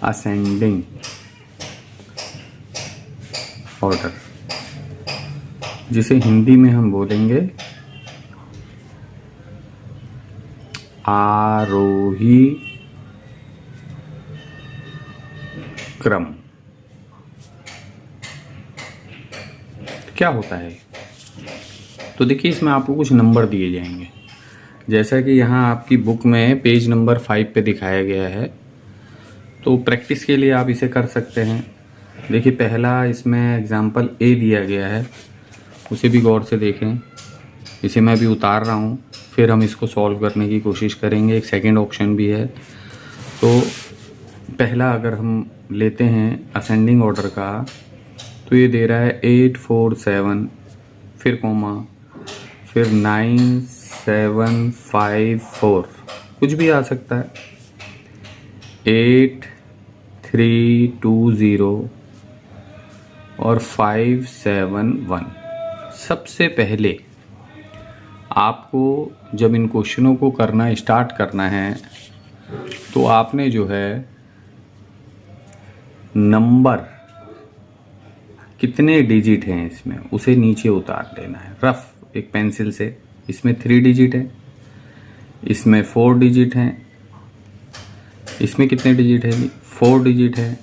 Ascending order, जिसे हिंदी में हम बोलेंगे आरोही क्रम। क्या होता है? तो देखिए, इसमें आपको कुछ नंबर दिए जाएंगे, जैसा कि यहाँ आपकी बुक में पेज नंबर 5 पे दिखाया गया है। तो प्रैक्टिस के लिए आप इसे कर सकते हैं। देखिए, पहला इसमें एग्जाम्पल ए दिया गया है, उसे भी गौर से देखें। इसे मैं भी उतार रहा हूँ, फिर हम इसको सॉल्व करने की कोशिश करेंगे। एक सेकंड ऑप्शन भी है। तो पहला अगर हम लेते हैं असेंडिंग ऑर्डर का, तो ये दे रहा है 8 4 7, फिर कोमा, फिर 9 7 5 4, कुछ भी आ सकता है, 8 3 2 0 और 5 7 1। सबसे पहले आपको जब इन क्वेश्चनों को करना स्टार्ट करना है, तो आपने जो है नंबर कितने डिजिट हैं इसमें, उसे नीचे उतार लेना है रफ एक पेंसिल से। इसमें 3 डिजिट है, इसमें 4 डिजिट हैं, इसमें कितने डिजिट है? 4 डिजिट है।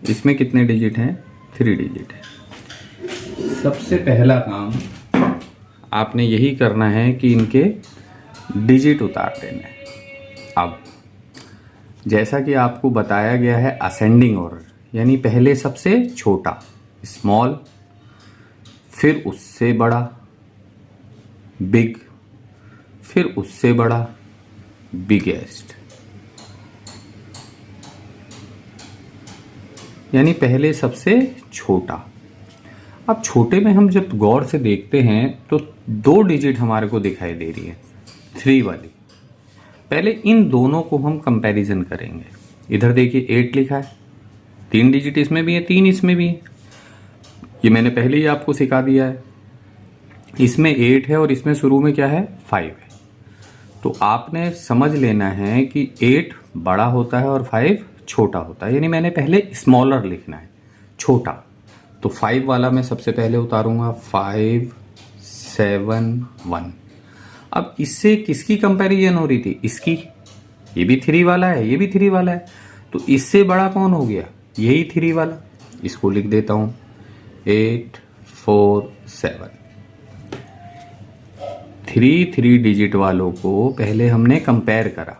इसमें कितने डिजिट हैं? 3 डिजिट है। सबसे पहला काम आपने यही करना है कि इनके डिजिट उतार देना है। अब जैसा कि आपको बताया गया है असेंडिंग ऑर्डर, यानी पहले सबसे छोटा स्मॉल, फिर उससे बड़ा बिग, फिर उससे बड़ा बिगेस्ट, यानी पहले सबसे छोटा। अब छोटे में हम जब गौर से देखते हैं तो 2 डिजिट हमारे को दिखाई दे रही है, 3 वाली। पहले इन दोनों को हम कंपैरिजन करेंगे। इधर देखिए 8 लिखा है, 3 डिजिट इसमें भी है, 3 इसमें भी है। ये मैंने पहले ही आपको सिखा दिया है। इसमें 8 है और इसमें शुरू में क्या है? 5 है। तो आपने समझ लेना है कि 8 बड़ा होता है और 5 छोटा होता है, यानी मैंने पहले स्मॉलर लिखना है, छोटा। तो 5 वाला मैं सबसे पहले उतारूंगा, 5 7 1। अब इससे किसकी कंपैरिजन हो रही थी? इसकी। ये भी 3 वाला है, ये भी 3 वाला है, तो इससे बड़ा कौन हो गया? यही 3 वाला। इसको लिख देता हूं 8 4 7। 3 डिजिट वालों को पहले हमने कंपेयर करा,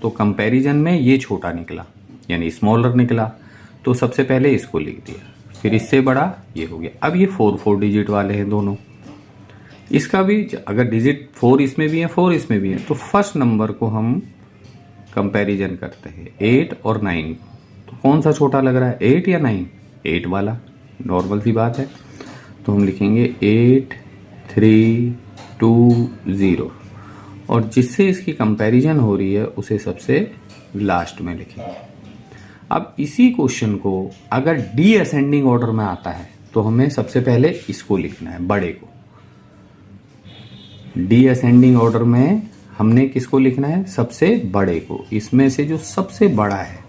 तो कंपैरिजन में ये छोटा निकला, यानी स्मॉलर निकला। तो सबसे पहले इसको लिख दिया, फिर इससे बड़ा ये हो गया। अब ये 4 डिजिट वाले हैं दोनों। इसका भी अगर डिजिट 4 इसमें भी है, 4 इसमें भी है, तो फर्स्ट नंबर को हम कंपैरिजन करते हैं 8 और 9। तो कौन सा छोटा लग रहा है, 8 या 9? 8 वाला, नॉर्मल सी बात है। तो हम लिखेंगे 8 3 2 0, और जिससे इसकी कंपैरिजन हो रही है उसे सबसे लास्ट में लिखेंगे। अब इसी क्वेश्चन को अगर डी असेंडिंग ऑर्डर में आता है, तो हमें सबसे पहले इसको लिखना है, बड़े को। डी असेंडिंग ऑर्डर में हमने किसको लिखना है? सबसे बड़े को, इसमें से जो सबसे बड़ा है।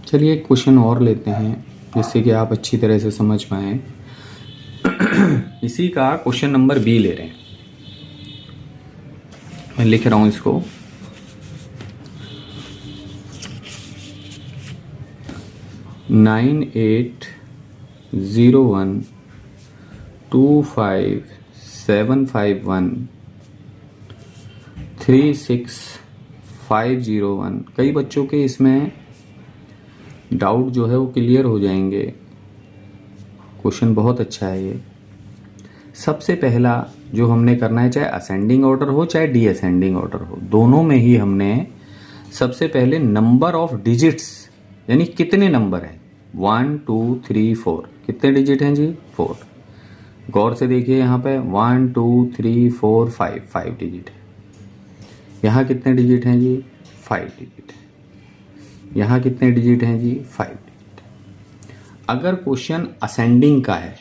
चलिए एक क्वेश्चन और लेते हैं, जिससे कि आप अच्छी तरह से समझ पाएं। इसी का क्वेश्चन नंबर बी ले रहे हैं। मैं लिख रहा हूं इसको, 9 8 0 1 2 5 7 5 1 3 6 5 0 1। कई बच्चों के इसमें डाउट जो है वो क्लियर हो जाएंगे। क्वेश्चन बहुत अच्छा है ये। सबसे पहला जो हमने करना है, चाहे असेंडिंग ऑर्डर हो चाहे डी असेंडिंग ऑर्डर हो, दोनों में ही हमने सबसे पहले नंबर ऑफ डिजिट्स, यानी कितने नंबर हैं, 1 2 3 4, कितने डिजिट हैं जी? 4। गौर से देखिए, यहाँ पे 1 2 3 4 5 डिजिट है। यहाँ कितने डिजिट हैं जी? 5 डिजिट है। यहाँ कितने डिजिट हैं जी? 5 डिजिट। अगर क्वेश्चन असेंडिंग का है,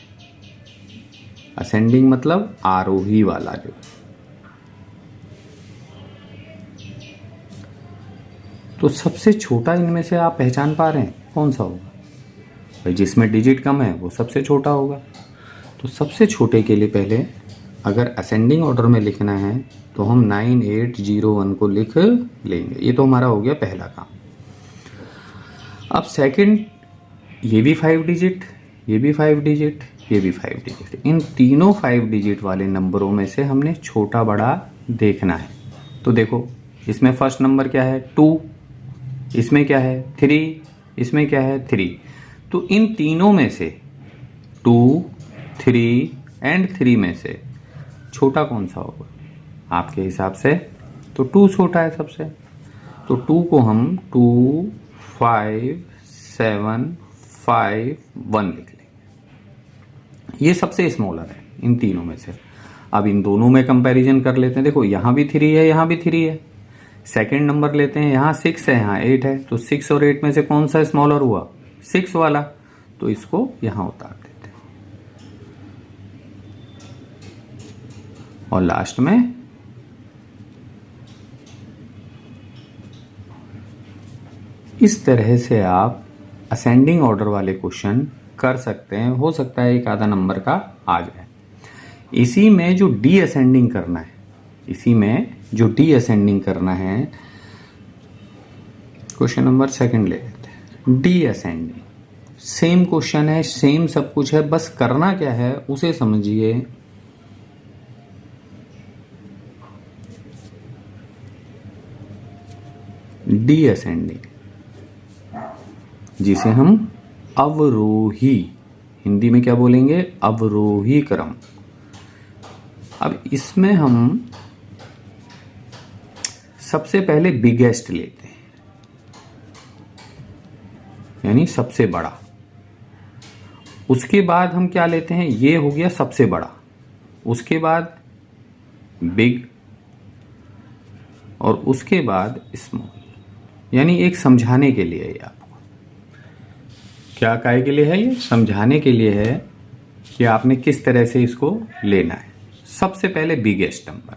असेंडिंग मतलब आरोही वाला जो, तो सबसे छोटा इनमें से आप पहचान पा रहे हैं कौन सा होगा? भाई जिसमें डिजिट कम है वो सबसे छोटा होगा। तो सबसे छोटे के लिए पहले अगर असेंडिंग ऑर्डर में लिखना है तो हम 9801 को लिख लेंगे। ये तो हमारा हो गया पहला काम। अब सेकंड, ये भी 5 डिजिट, ये भी 5 डिजिट, ये भी 5 डिजिट। इन तीनों 5 डिजिट वाले नंबरों में से हमने छोटा बड़ा देखना है। तो देखो इसमें फर्स्ट नंबर क्या है 2, इसमें क्या है 3, इसमें क्या है 3। तो इन तीनों में से 2, 3 एंड 3 में से छोटा कौन सा होगा आपके हिसाब से? तो 2 छोटा है सबसे। तो 2 को हम 2, 5, 7, 5, 1 लिख लेंगे। ये सबसे स्मॉलर है इन तीनों में से। अब इन दोनों में कंपैरिजन कर लेते हैं। देखो यहाँ भी 3 है, यहाँ भी 3 है। सेकंड नंबर लेते हैं, यहाँ 6 है, यहाँ 8 है। तो 6 और 8 में से कौन सा स्मॉलर हुआ? 6 वाला। तो इसको यहाँ उतार देते हैं। और लास्ट में इस तरह से आप असेंडिंग ऑर्डर वाले क्वेश्चन कर सकते हैं। हो सकता है एक आधा नंबर का आ जाए। इसी में जो डी असेंडिंग करना है, इसी में जो डी असेंडिंग करना है, क्वेश्चन नंबर सेकंड ले लेते हैं। डी असेंडिंग सेम क्वेश्चन है, सेम सब कुछ है, बस करना क्या है उसे समझिए। डी असेंडिंग जिसे हम अवरोही, हिंदी में क्या बोलेंगे? अवरोही क्रम। अब इसमें हम सबसे पहले बिगेस्ट लेते हैं, यानी सबसे बड़ा। उसके बाद हम क्या लेते हैं? ये हो गया सबसे बड़ा। उसके बाद बिग, और उसके बाद स्मॉल। यानी एक समझाने के लिए है। आपको क्या काय के लिए है? ये समझाने के लिए है कि आपने किस तरह से इसको लेना है। सबसे पहले बिगेस्ट नंबर।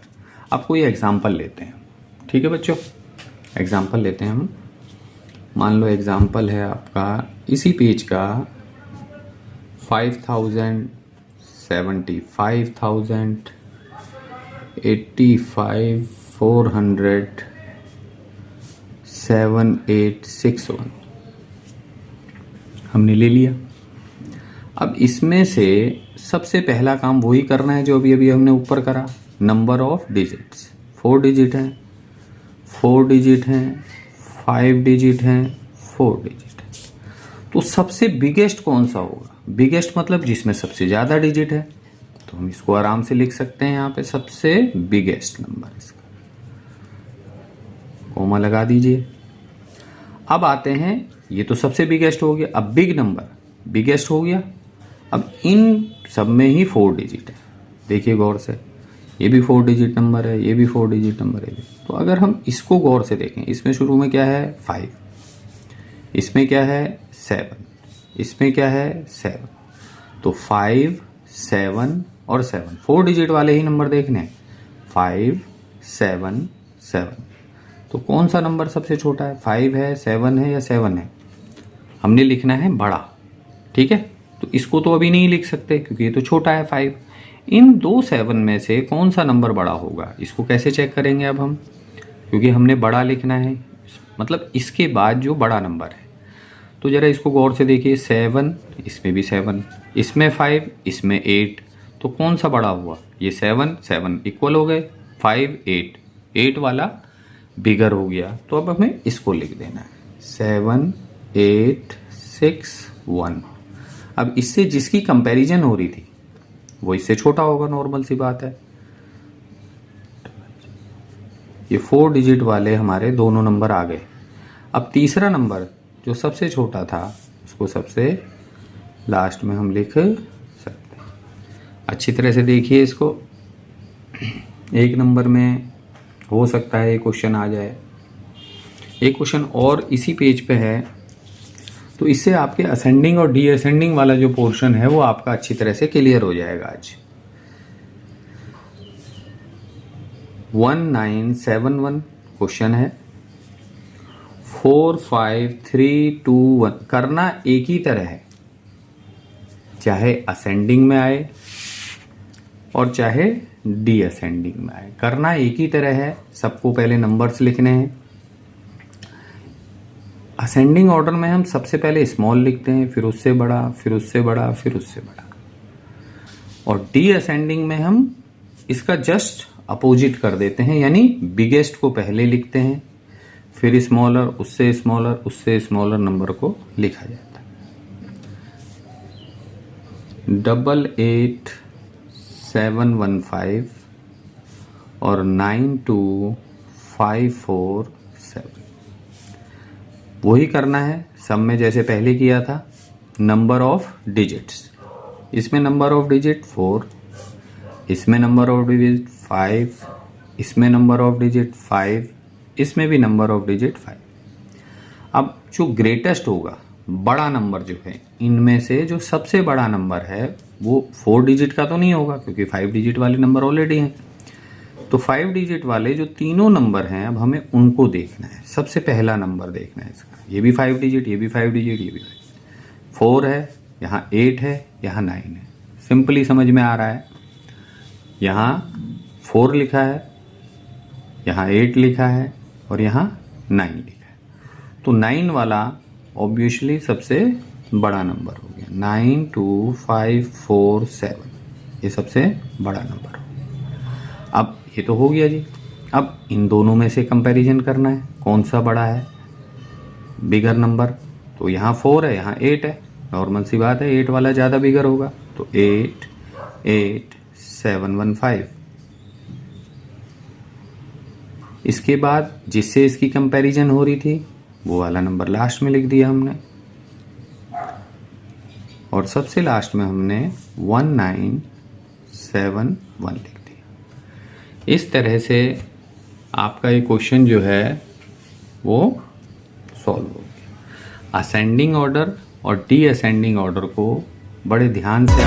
अब कोई एग्जाम्पल लेते हैं, ठीक है बच्चों? एग्जाम्पल लेते हैं हम। मान लो एग्जाम्पल है आपका इसी पेज का 5000, 75,000, 85, 400, 7861 हमने ले लिया। अब इसमें से सबसे पहला काम वही करना है जो अभी अभी हमने ऊपर करा। नंबर ऑफ डिजिट्स 4 डिजिट हैं, 4 डिजिट हैं, 5 डिजिट हैं, 4 डिजिट हैं। तो सबसे बिगेस्ट कौन सा होगा? बिगेस्ट मतलब जिसमें सबसे ज़्यादा डिजिट है। तो हम इसको आराम से लिख सकते हैं यहाँ पे सबसे बिगेस्ट नंबर। इसका कोमा लगा दीजिए। अब आते हैं, ये तो सबसे बिगेस्ट हो गया। अब बिग नंबर, बिगेस्ट हो गया। अब इन सब में ही 4 डिजिट है। देखिए गौर से, ये भी 4 डिजिट नंबर है, ये भी 4 डिजिट नंबर है। तो अगर हम इसको गौर से देखें, इसमें शुरू में क्या है 5, इसमें क्या है 7, इसमें क्या है 7। तो 5, 7 और 7 4 डिजिट वाले ही नंबर देखने हैं। 5, 7, 7। तो कौन सा नंबर सबसे छोटा है? 5 है, 7 है या 7 है? हमने लिखना है बड़ा, ठीक है? तो इसको तो अभी नहीं लिख सकते क्योंकि ये तो छोटा है 5। इन दो 7 में से कौन सा नंबर बड़ा होगा? इसको कैसे चेक करेंगे अब हम? क्योंकि हमने बड़ा लिखना है, मतलब इसके बाद जो बड़ा नंबर है। तो ज़रा इसको गौर से देखिए। 7, इसमें भी 7, इसमें 5, इसमें 8। तो कौन सा बड़ा हुआ? ये 7, 7 इक्वल हो गए। 5, 8, 8 वाला बिगर हो गया। तो अब हमें इसको लिख देना है 7, 8, 6, 1। अब इससे जिसकी कंपैरिजन हो रही थी वो इससे छोटा होगा, नॉर्मल सी बात है। ये 4 डिजिट वाले हमारे दोनों नंबर आ गए। अब तीसरा नंबर जो सबसे छोटा था उसको सबसे लास्ट में हम लिख सकते हैं। अच्छी तरह से देखिए इसको। एक नंबर में हो सकता है एक क्वेश्चन आ जाए, एक क्वेश्चन और इसी पेज पे है। तो इससे आपके असेंडिंग और डी असेंडिंग वाला जो पोर्शन है वो आपका अच्छी तरह से क्लियर हो जाएगा आज। 1971 क्वेश्चन है। 4 5 3 2 1 करना एक ही तरह है, चाहे असेंडिंग में आए और चाहे डी असेंडिंग में आए, करना एक ही तरह है। सबको पहले नंबर्स लिखने हैं। असेंडिंग ऑर्डर में हम सबसे पहले स्मॉल लिखते हैं, फिर उससे बड़ा, फिर उससे बड़ा, फिर उससे बड़ा। और डी असेंडिंग में हम इसका जस्ट अपोजिट कर देते हैं, यानी बिगेस्ट को पहले लिखते हैं, फिर स्मॉलर, उससे स्मॉलर, उससे स्मॉलर नंबर को लिखा जाता है। 88715 और 92547 वही करना है सब में जैसे पहले किया था। नंबर ऑफ डिजिट्स, इसमें नंबर ऑफ डिजिट 4, इसमें नंबर ऑफ डिजिट 5, इसमें नंबर ऑफ डिजिट 5, इसमें भी नंबर ऑफ डिजिट 5। अब जो ग्रेटेस्ट होगा, बड़ा नंबर जो है, इनमें से जो सबसे बड़ा नंबर है वो 4 डिजिट का तो नहीं होगा क्योंकि 5 डिजिट वाले नंबर ऑलरेडी हैं। तो 5 डिजिट वाले जो तीनों नंबर हैं अब हमें उनको देखना है। सबसे पहला नंबर देखना है इसका, ये भी 5 डिजिट, ये भी 5 डिजिट, ये भी 4 है, यहाँ 8 है, यहाँ 9 है। सिंपली समझ में आ रहा है। यहाँ 4 लिखा है, यहाँ 8 लिखा है और यहाँ 9 लिखा है। तो 9 वाला ऑब्वियसली सबसे बड़ा नंबर हो गया। 92547 ये सबसे बड़ा नंबर हो गया। अब ये तो हो गया जी। अब इन दोनों में से कंपैरिजन करना है, कौन सा बड़ा है, बिगर नंबर। तो यहाँ 4 है, यहाँ 8 है, नॉर्मल सी बात है, 8 वाला ज़्यादा बिगर होगा। तो 88715। इसके बाद जिससे इसकी कंपैरिजन हो रही थी वो वाला नंबर लास्ट में लिख दिया हमने, और सबसे लास्ट में हमने 1971 लिख दिया। इस तरह से आपका ये क्वेश्चन जो है वो सॉल्व हो गया। असेंडिंग ऑर्डर और डी असेंडिंग ऑर्डर को बड़े ध्यान से